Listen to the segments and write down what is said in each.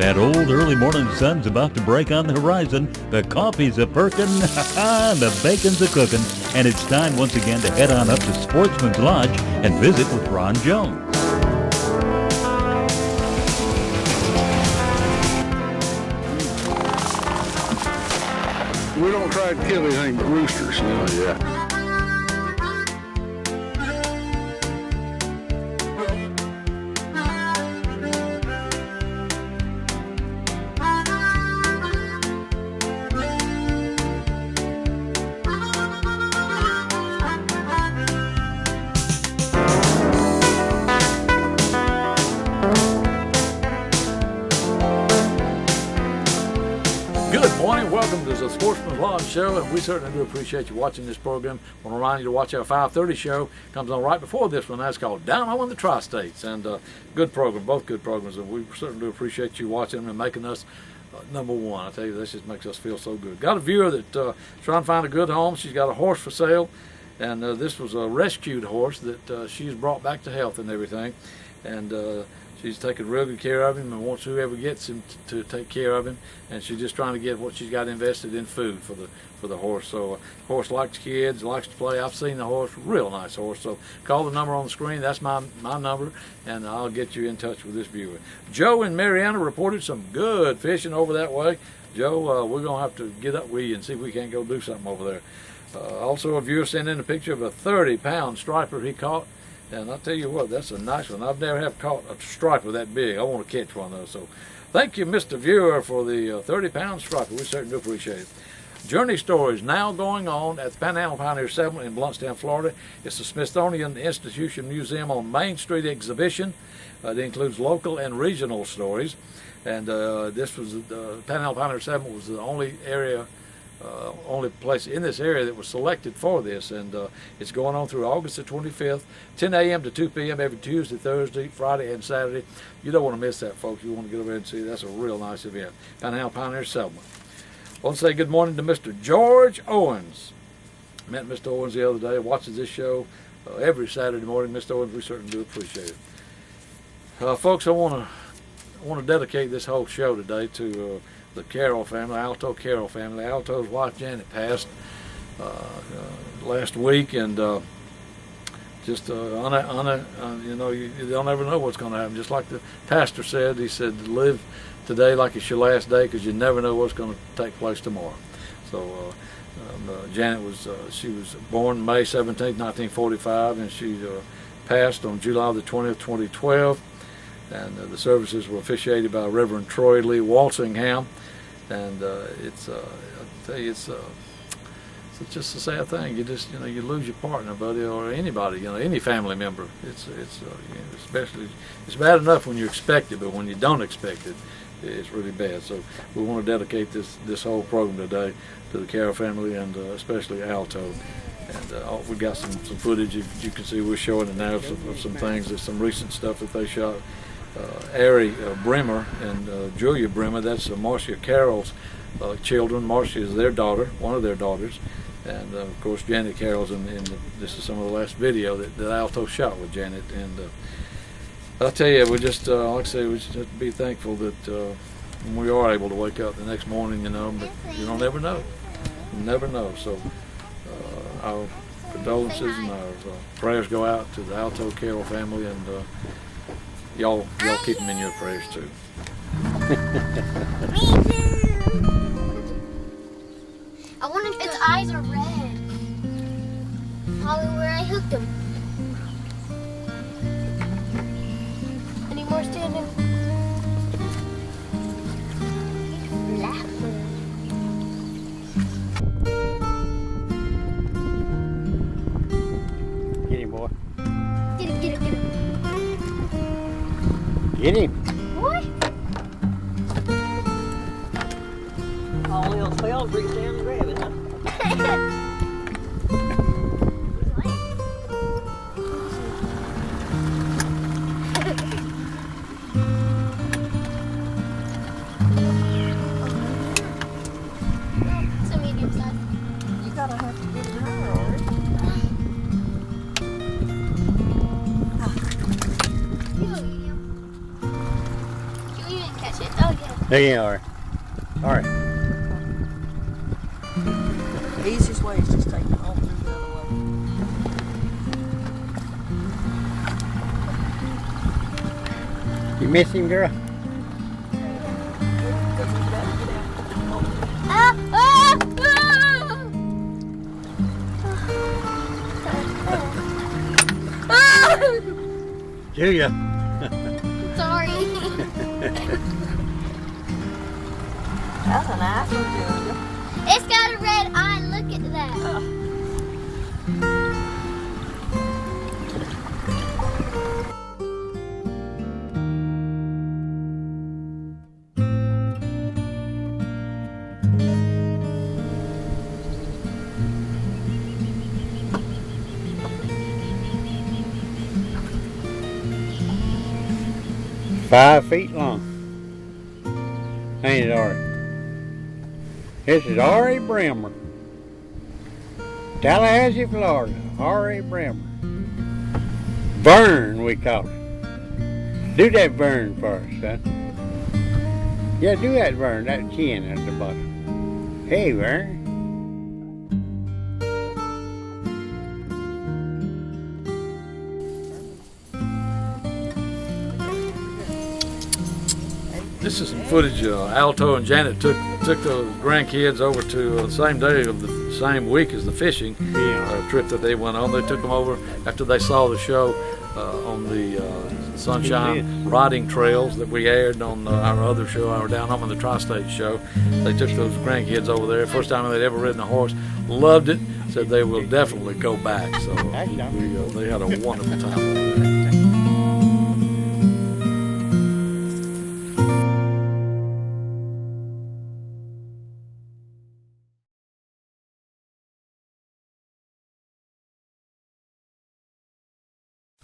That old early morning sun's about to break on the horizon. The coffee's a perkin', the bacon's a cookin', and it's time once again to head on up to Sportsman's Lodge and visit with Ron Jones. We don't try to kill anything but roosters. Yeah. Good morning, welcome to the Sportsman Lodge Show, and we certainly do appreciate you watching this program. I want to remind you to watch our 5:30 show. Comes on right before this one. That's called Down Home in the Tri-States, and good program, both good programs, and we certainly do appreciate you watching them and making us number one. I tell you, this just makes us feel so good. Got a viewer that trying to find a good home. She's got a horse for sale, and this was a rescued horse that she's brought back to health and everything, and she's taking real good care of him and wants whoever gets him to take care of him, and she's just trying to get what she's got invested in food for the horse. So horse likes kids, likes to play. I've seen the horse, real nice horse. So call the number on the screen. That's my number, and I'll get you in touch with this viewer. Joe in Mariana reported some good fishing over that way. Joe, we're gonna have to get up with you and see if we can't go do something over there. Also, a viewer sent in a picture of a 30-pound striper he caught. And I'll tell you what, that's a nice one. I've never have caught a striper that big. I want to catch one of those. So thank you, Mr. Viewer, for the 30-pound striper. We certainly do appreciate it. Journey Stories now going on at the Panhandle Pioneer Settlement in Bluntstown, Florida. It's the Smithsonian Institution Museum on Main Street exhibition. It includes local and regional stories. And this was the Panhandle Pioneer Settlement was the only place in this area that was selected for this, and it's going on through August the 25th, 10 a.m. to 2 p.m. every Tuesday, Thursday, Friday, and Saturday. You don't want to miss that, folks. You want to get over there and see. That's a real nice event. Panhandle Pioneer Settlement. I want to say good morning to Mr. George Owens. Met Mr. Owens the other day. Watches this show every Saturday morning. Mr. Owens, we certainly do appreciate it. Folks, I want to dedicate this whole show today to the Carroll family, Alto Carroll family. Alto's wife Janet passed last week, and just you know, you don't ever know what's going to happen. Just like the pastor said, he said, live today like it's your last day, because you never know what's going to take place tomorrow. So Janet she was born May 17, 1945, and she passed on July the 20th, 2012. And the services were officiated by Reverend Troy Lee Walsingham, and I'll tell you, it's just a sad thing. You just, you lose your partner, buddy, or anybody, any family member. Especially, it's bad enough when you expect it, but when you don't expect it, it's really bad. So we want to dedicate this whole program today to the Carroll family, and especially Alto. And we got some footage you can see. We're showing it now of some things, there's some recent stuff that they shot. Ari Bremer and Julia Bremer, that's Marcia Carroll's children. Marcia is their daughter, one of their daughters, and of course Janet Carroll's this is some of the last video that Alto shot with Janet. And I'll tell you, we just, like I say, we just have to be thankful that we are able to wake up the next morning, but you don't ever know. You never know. So our condolences and our prayers go out to the Alto Carroll family, and y'all keep them in your prayers too. I wonder if its eyes are red. Probably where I hooked them. Any more standing? Get him, boy. Get him. Get him. Boy. All else fails, reach down and grab it, huh? It's a medium size. You gotta have to get it higher already. You didn't catch it. Oh, yeah. There you are. All right. The easiest way is just take it home through the other way. You miss him, girl? Because he's got to get out. Ah, ah, ah. Ah. Julia. Sorry. That's a nice one, Julia. It's got a red eye. Look at that. Five feet long. Ain't it, Ari? This is R.A. Brimmer. Tallahassee, Florida. R.A. Brimmer. Vern, we call it. Do that Vern for us, son. Yeah, do that Vern, that chin at the bottom. Hey, Vern. This is some footage. Alto and Janet took the grandkids over to the same day of the same week as the fishing trip that they went on. They took them over after they saw the show on the Sunshine Riding Trails that we aired on our other show, our Down Home in the Tri-State show. They took those grandkids over there. First time they'd ever ridden a horse. Loved it. Said they will definitely go back. So they had a wonderful time over there.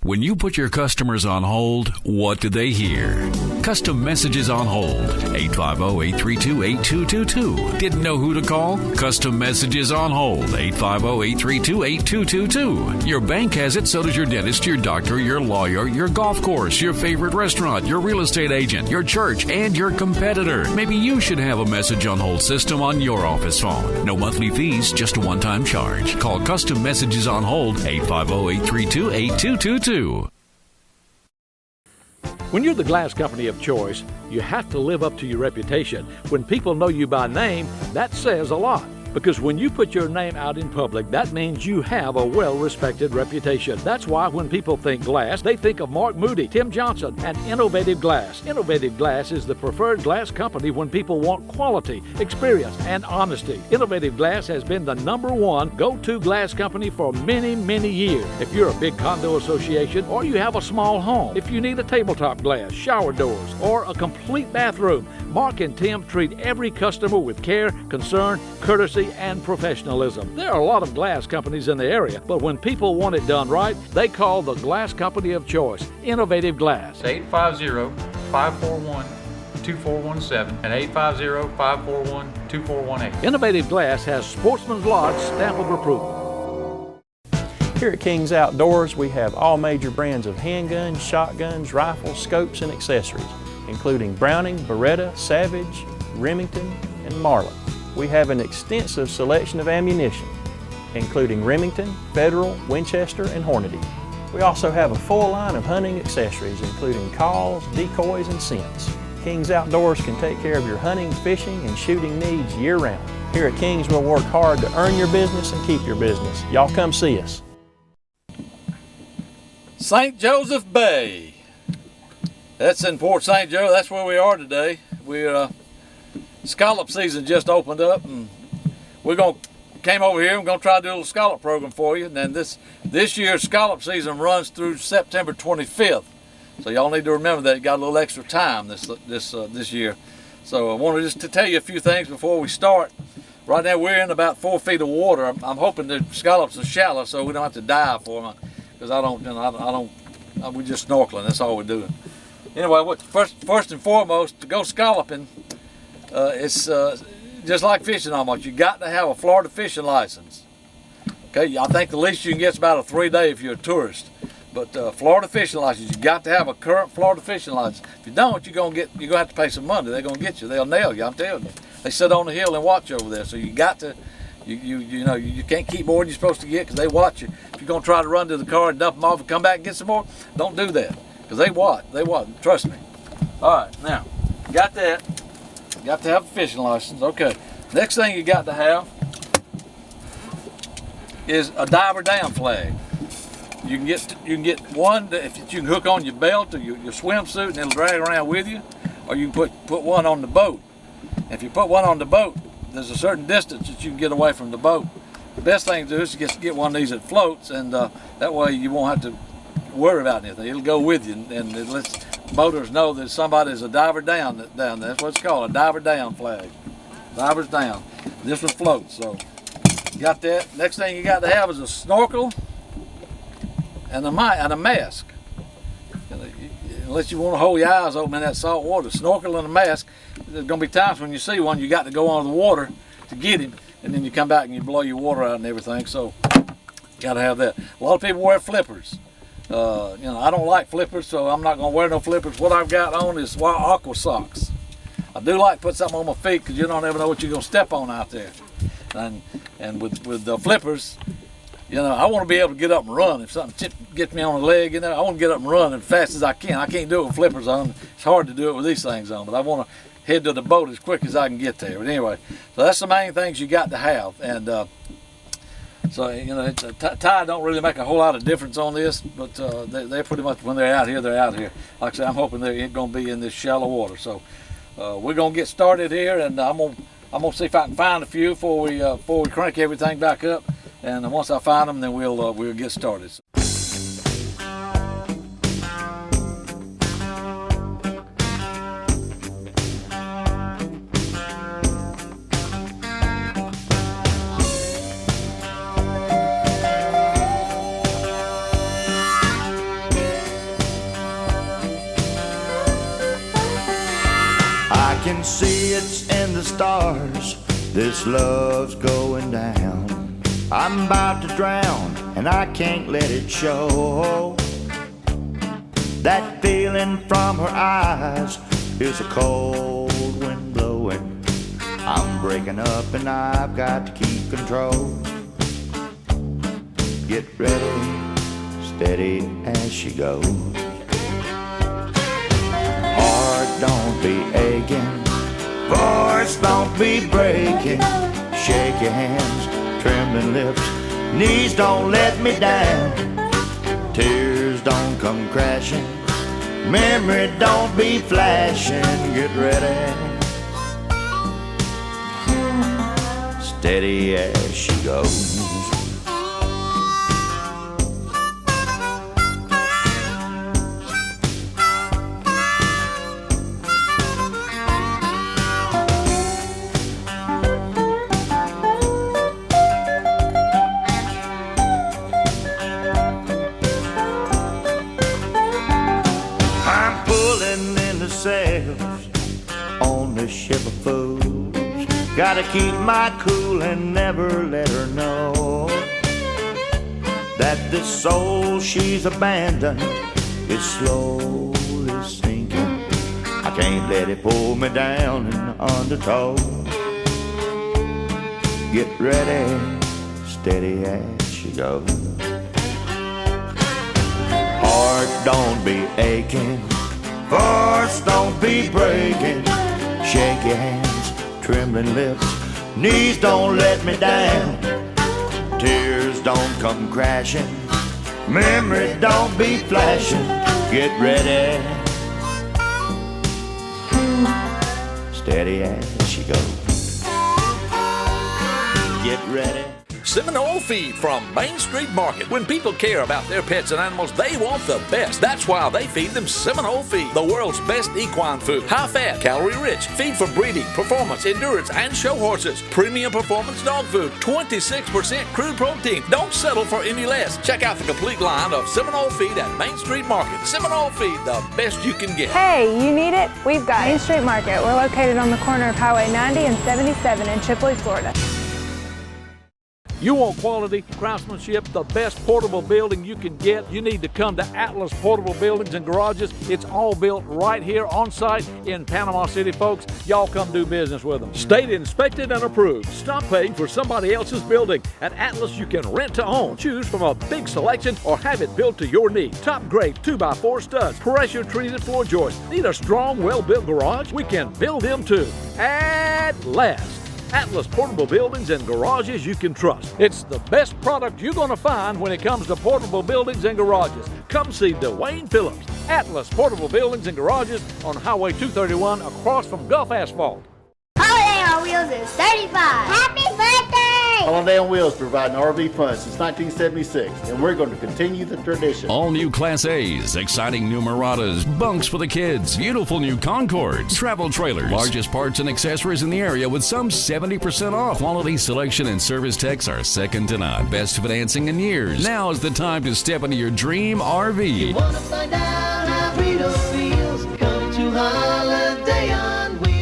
When you put your customers on hold, what do they hear? Custom Messages on Hold, 850-832-8222. Didn't know who to call? Custom Messages on Hold, 850-832-8222. Your bank has it, so does your dentist, your doctor, your lawyer, your golf course, your favorite restaurant, your real estate agent, your church, and your competitor. Maybe you should have a message on hold system on your office phone. No monthly fees, just a one-time charge. Call Custom Messages on Hold, 850-832-8222. When you're the glass company of choice, you have to live up to your reputation. When people know you by name, that says a lot. Because when you put your name out in public, that means you have a well-respected reputation. That's why when people think glass, they think of Mark Moody, Tim Johnson, and Innovative Glass. Innovative Glass is the preferred glass company when people want quality, experience, and honesty. Innovative Glass has been the #1 go-to glass company for many, many years. If you're a big condo association or you have a small home, if you need a tabletop glass, shower doors, or a complete bathroom, Mark and Tim treat every customer with care, concern, courtesy, and professionalism. There are a lot of glass companies in the area, but when people want it done right, they call the glass company of choice, Innovative Glass. 850-541-2417 and 850-541-2418. Innovative Glass has Sportsman's Lodge stamp of approval. Here at King's Outdoors, we have all major brands of handguns, shotguns, rifles, scopes, and accessories, including Browning, Beretta, Savage, Remington, and Marlin. We have an extensive selection of ammunition, including Remington, Federal, Winchester, and Hornady. We also have a full line of hunting accessories, including calls, decoys, and scents. King's Outdoors can take care of your hunting, fishing, and shooting needs year-round. Here at King's, we'll work hard to earn your business and keep your business. Y'all come see us. St. Joseph Bay. That's in Port St. Joe. That's where we are today. We're scallop season just opened up, and came over here. We're gonna try to do a little scallop program for you. And then this year's scallop season runs through September 25th, so y'all need to remember that. You got a little extra time this year. So I wanted just to tell you a few things before we start. Right now we're in about 4 feet of water. I'm hoping the scallops are shallow, so we don't have to dive for them. Because we're just snorkeling. That's all we're doing. Anyway, first and foremost, to go scalloping, it's just like fishing almost. You got to have a Florida fishing license. Okay, I think the least you can get is about a 3-day if you're a tourist. But Florida fishing license, you got to have a current Florida fishing license. If you don't, you're gonna have to pay some money. They're gonna get you. They'll nail you. I'm telling you. They sit on the hill and watch over there. So you got to, you can't keep more than you're supposed to get because they watch you. If you're gonna try to run to the car and dump them off and come back and get some more, don't do that because they watch. They watch. Trust me. All right, now got that. Got to have a fishing license. Okay. Next thing you got to have is a diver down flag. You can get one that if you can hook on your belt or your swimsuit and it'll drag around with you, or you can put one on the boat. If you put one on the boat, there's a certain distance that you can get away from the boat. The best thing to do is to get one of these that floats, and that way you won't have to worry about anything. It'll go with you, and it lets boaters know that somebody's a diver down there. That's what it's called, a diver down flag. Divers down. This one floats. So you got that. Next thing you got to have is a snorkel and a mask. Unless you want to hold your eyes open in that salt water, snorkel and a mask. There's going to be times when you see one, you got to go under the water to get him, and then you come back and you blow your water out and everything. So, got to have that. A lot of people wear flippers. I don't like flippers, so I'm not going to wear no flippers. What I've got on is aqua socks. I do like to put something on my feet because you don't ever know what you're going to step on out there. And with the flippers, I want to be able to get up and run. If something gets me on the leg, I want to get up and run as fast as I can. I can't do it with flippers on. It's hard to do it with these things on, but I want to head to the boat as quick as I can get there. But anyway, so that's the main things you got to have. And tide don't really make a whole lot of difference on this, but they're pretty much, when they're out here, they're out here. Like I said, I'm hoping they're going to be in this shallow water. So we're going to get started here, and I'm gonna see if I can find a few before we crank everything back up. And once I find them, then we'll get started. I can see it's in the stars. This love's going down. I'm about to drown, and I can't let it show. That feeling from her eyes is a cold wind blowing. I'm breaking up, and I've got to keep control. Get ready, steady as she goes. Heart don't be aching, voice don't be breaking. Shake your hands, trembling lips, knees don't let me down. Tears don't come crashing, memory don't be flashing. Get ready, steady as she goes. On the ship of fools, gotta keep my cool and never let her know that this soul she's abandoned is slowly sinking. I can't let it pull me down in the undertow. Get ready, steady as she goes. Heart don't be aching, voice don't be breaking. Shake your hands, trembling lips, knees don't let me down. Tears don't come crashing, memory don't be flashing. Get ready, steady as she goes. Get ready. Seminole Feed from Main Street Market. When people care about their pets and animals, they want the best. That's why they feed them Seminole Feed, the world's best equine food. High fat, calorie rich, feed for breeding, performance, endurance, and show horses. Premium performance dog food, 26% crude protein. Don't settle for any less. Check out the complete line of Seminole Feed at Main Street Market. Seminole Feed, the best you can get. Hey, you need it? We've got Main Street Market. We're located on the corner of Highway 90 and 77 in Chipley, Florida. You want quality, craftsmanship, the best portable building you can get, you need to come to Atlas Portable Buildings and Garages. It's all built right here on site in Panama City, folks. Y'all come do business with them. State inspected and approved. Stop paying for somebody else's building. At Atlas, you can rent to own. Choose from a big selection or have it built to your need. Top grade 2x4 studs, pressure treated floor joists. Need a strong, well-built garage? We can build them too. At last. Atlas Portable Buildings and Garages you can trust. It's the best product you're going to find when it comes to portable buildings and garages. Come see Dwayne Phillips. Atlas Portable Buildings and Garages on Highway 231 across from Gulf Asphalt. Holiday on Wheels is 35. Happy birthday! Holiday on Wheels providing RV fun since 1976, and we're going to continue the tradition. All new Class A's, exciting new Muratas, bunks for the kids, beautiful new Concords, travel trailers, largest parts and accessories in the area with some 70% off. Quality selection and service techs are second to none. Best financing in years. Now is the time to step into your dream RV. You want to find out how Rito feels? Come to Holiday on Wheels.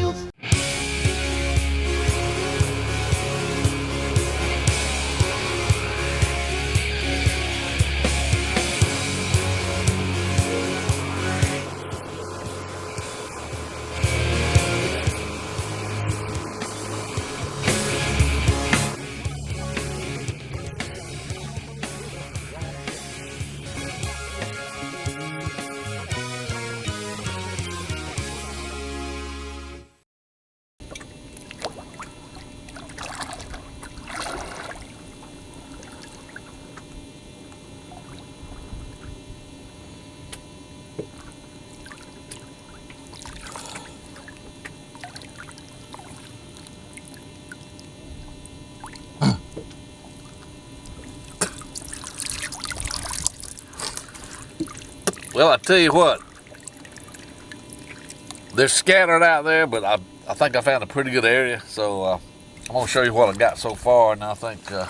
Well, I tell you what, they're scattered out there, but I think I found a pretty good area. So I'm gonna show you what I got so far, and I think I'm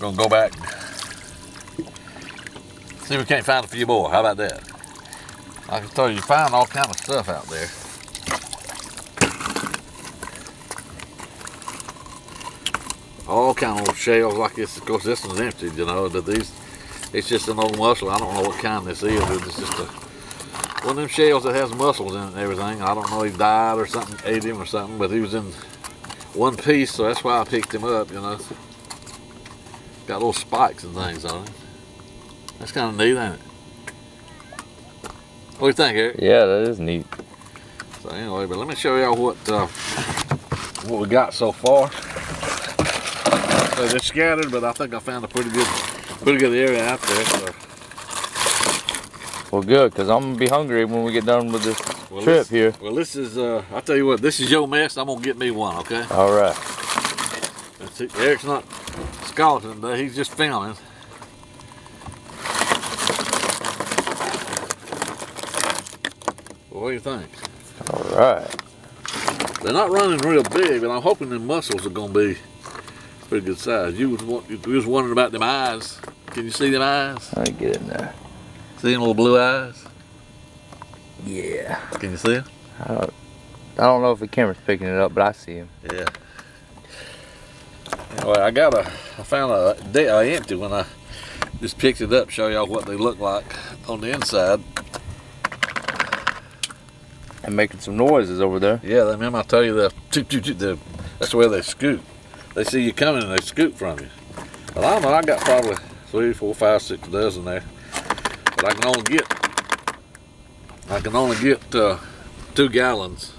gonna go back and see if we can't find a few more. How about that? I can tell you find all kind of stuff out there. All kind of shells like this. Of course, this one's empty, you know, but these. It's just an old mussel. I don't know what kind this is. It's just one of them shells that has mussels in it and everything. I don't know, he died or something, ate him or something, but he was in one piece, so that's why I picked him up, you know. Got little spikes and things on it. That's kind of neat, ain't it? What do you think, Eric? Yeah, that is neat. So anyway, but let me show y'all what we got so far. So they're scattered, but I think I found a pretty good area out there. So. Well, good, because I'm going to be hungry when we get done with this trip here. Well, this is, I'll tell you what, this is your mess. I'm going to get me one, okay? All right. Eric's not scalding today. He's just filming. Well, what do you think? All right. They're not running real big, but I'm hoping the mussels are going to be pretty good size. You was wondering about them eyes. Can you see them eyes? Let me get in there. See them little blue eyes? Yeah. Can you see them? I don't know if the camera's picking it up, but I see them. Yeah. Anyway, I found a empty one. I just picked it up, show y'all what they look like on the inside. And making some noises over there. Yeah, remember I tell you that's where they scoot. They see you coming and they scoot from you. But I don't know, I got probably 3, 4, 5, 6 dozen there. But I can only get 2 gallons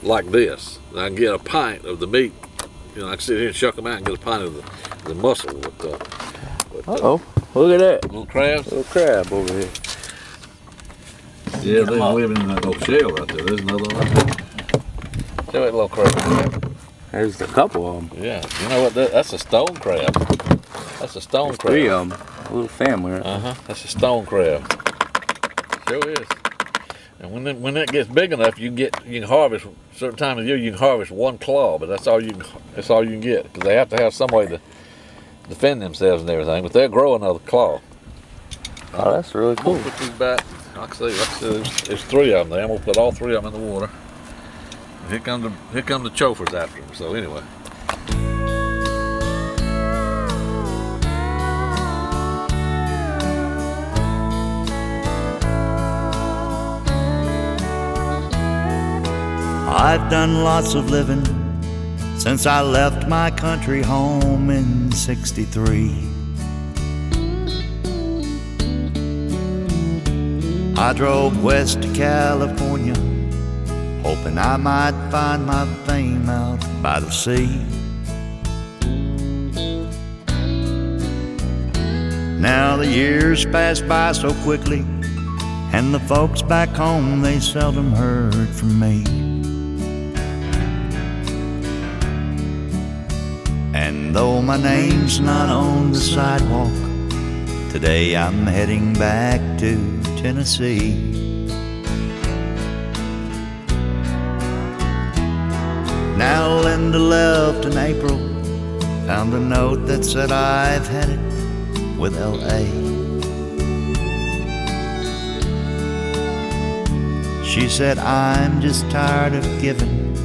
like this. And I can get a pint of the meat. You know, I can sit here and shuck them out and get a pint of the mussel. Uh-oh, look at that. Little crabs? Little crab over here. Yeah, they're living in that little shell right there. There's another one right there. Show that little crab. There's a couple of them. Yeah, you know what? That's a stone crab. That's a stone crab. 3 of them. A little family. Right? That's a stone crab. Sure is. And when that gets big enough, you can harvest. Certain time of year, you can harvest 1 claw, but that's all you can get because they have to have some way to defend themselves and everything. But they'll grow another claw. Oh, that's really cool. I'm gonna put these back. Like I say, there's 3 of them there. I'm gonna put all 3 of them in the water. And here come the chauffeurs after them. So anyway. I've done lots of living since I left my country home in '63. I drove west to California, hoping I might find my fame out by the sea. Now the years pass by so quickly, and the folks back home, they seldom heard from me. And though my name's not on the sidewalk, today I'm heading back to Tennessee. Now Linda left in April, found a note that said I've had it with L.A. She said, I'm just tired of giving,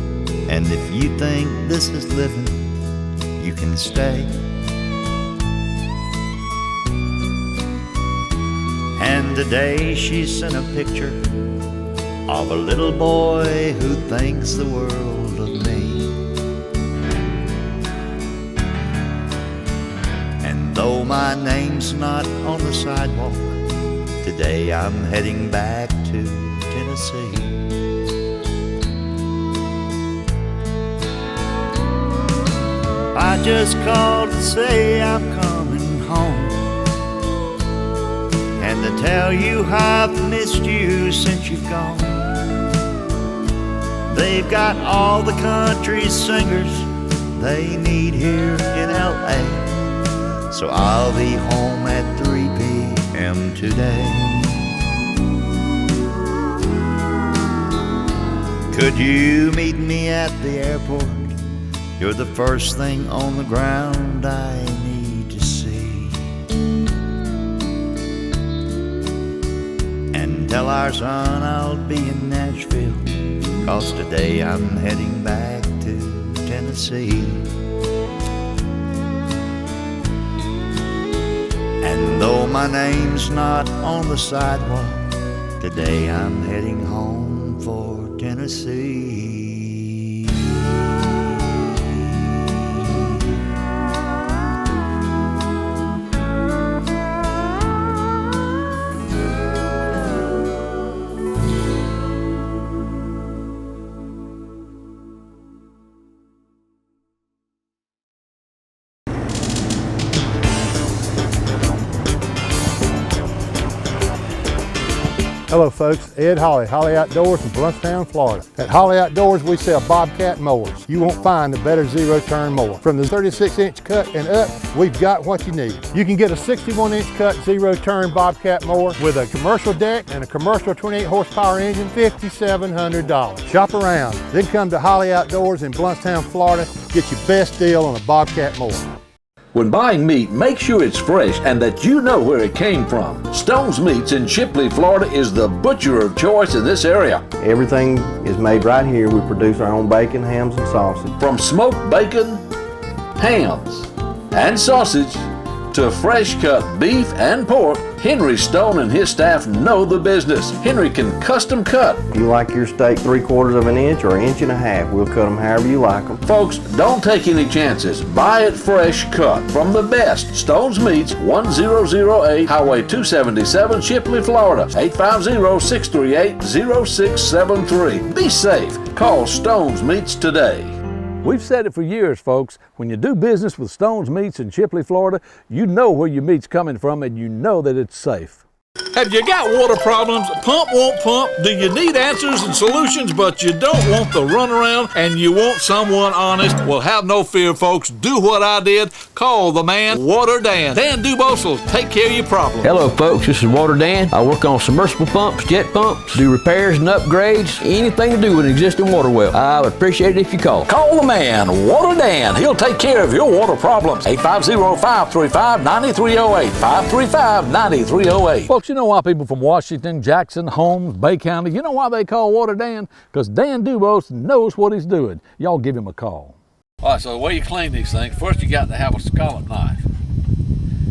and if you think this is living, you can stay. And today she sent a picture of a little boy who thinks the world of me. And though my name's not on the sidewalk, today I'm heading back to Tennessee. I just called to say I'm coming home, and to tell you how I've missed you since you've gone. They've got all the country singers they need here in L.A., so I'll be home at 3 p.m. today. Could you meet me at the airport? You're the first thing on the ground I need to see. And tell our son I'll be in Nashville, 'cause today I'm heading back to Tennessee. And though my name's not on the sidewalk, today I'm heading home for Tennessee. Hello folks, Ed Holly, Holly Outdoors in Bluntstown, Florida. At Holly Outdoors we sell Bobcat mowers. You won't find a better zero-turn mower. From the 36-inch cut and up, we've got what you need. You can get a 61-inch cut zero-turn Bobcat mower with a commercial deck and a commercial 28 horsepower engine, $5,700. Shop around, then come to Holly Outdoors in Bluntstown, Florida. Get your best deal on a Bobcat mower. When buying meat, make sure it's fresh and that you know where it came from. Stone's Meats in Shipley, Florida is the butcher of choice in this area. Everything is made right here. We produce our own bacon, hams, and sausage. From smoked bacon, hams, and sausage to fresh cut beef and pork, Henry Stone and his staff know the business. Henry can custom cut. If you like your steak 3/4 of an inch or 1.5 inches, we'll cut them however you like them. Folks, don't take any chances. Buy it fresh cut from the best. Stone's Meats, 1008 Highway 277, Shipley, Florida. 850-638-0673. Be safe. Call Stone's Meats today. We've said it for years, folks. When you do business with Stone's Meats in Shipley, Florida, you know where your meat's coming from and you know that it's safe. Have you got water problems? Pump won't pump? Do you need answers and solutions, but you don't want the runaround and you want someone honest? Well, have no fear, folks. Do what I did. Call the man, Water Dan. Dan Dubose will take care of your problem. Hello, folks. This is Water Dan. I work on submersible pumps, jet pumps, do repairs and upgrades, anything to do with an existing water well. I would appreciate it if you call. Call the man, Water Dan. He'll take care of your water problems. 850-535-9308. 535-9308. Folks, you know why people from Washington, Jackson, Holmes, Bay County, you know why they call Water Dan? Because Dan Dubose knows what he's doing. Y'all give him a call. All right, so the way you clean these things, first you got to have a scallop knife.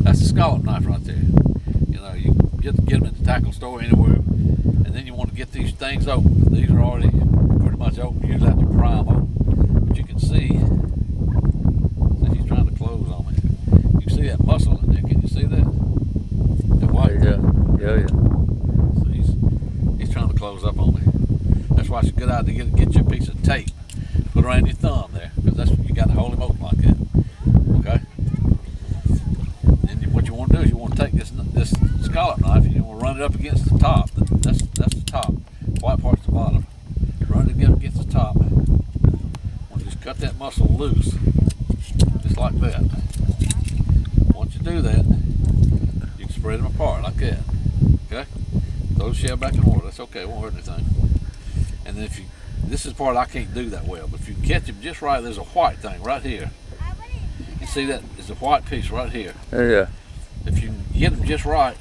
That's a scallop knife right there. You know, you get them at the tackle store anywhere, and then you want to get these things open. These are already pretty much open. Usually have to pry them open. But you can see he's trying to close on me. You can see that muscle in there. Can you see that? That white thing? Yeah. So he's trying to close up on me. That's why it's a good idea to get you a piece of tape. Put around your thumb there, because that's you got to hold him open like that. Okay. Then what you want to do is you want to take this scallop knife and you want to run it up against the top. That's the top. White part's the bottom. Run it up against the top. We'll just cut that muscle loose, just like that. Once you do that, you can spread them apart like that. Okay. Throw the shell back in water. That's okay. It won't hurt anything. And then this is the part I can't do that well, but if you catch him just right, there's a white thing right here. You see that? There's a white piece right here. Yeah. If you get him just right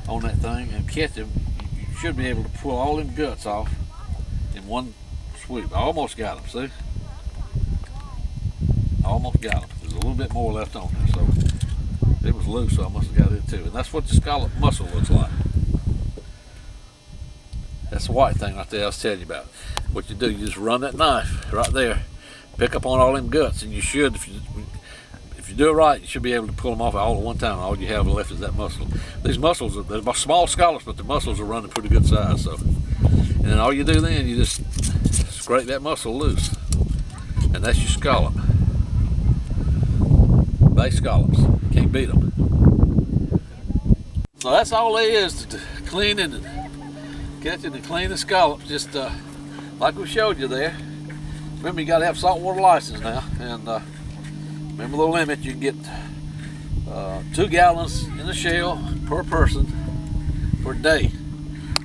on that thing and catch him, you should be able to pull all them guts off in one sweep. I almost got him, see? I almost got him. There's a little bit more left on there, so it was loose, so I must have got it too. And that's what the scallop muscle looks like. That's the white thing right there I was telling you about. What you do, you just run that knife right there, pick up on all them guts, and you should, if you do it right, you should be able to pull them off all at one time. All you have left is that muscle. These muscles, they're small scallops, but the muscles are running pretty good size. So, and then all you do then, you just scrape that muscle loose, and that's your scallop. Bay scallops, can't beat them. So that's all there is to cleaning and catching and cleaning scallops, just like we showed you there. Remember, you got to have saltwater license now, and remember the limit. You can get 2 gallons in the shell per person per day,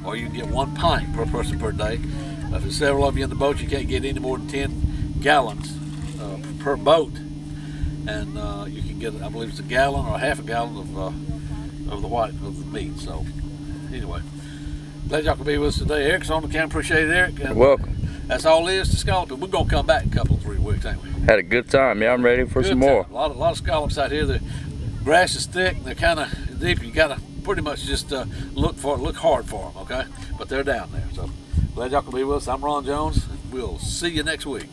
or you can get 1 pint per person per day. If there's several of you in the boat, you can't get any more than 10 gallons per boat, and you can get, I believe it's a gallon or half a gallon of the white of the meat. So anyway, glad y'all could be with us today. Eric's on the camera. Appreciate it, Eric. And you're welcome. That's all there is to scalloping. We're gonna come back in a couple of 3 weeks, ain't we? Had a good time. Yeah, I'm ready for some more. A lot of scallops out here. The grass is thick. They're kind of deep. You gotta pretty much just look hard for them. Okay, but they're down there. So glad y'all could be with us. I'm Ron Jones. We'll see you next week.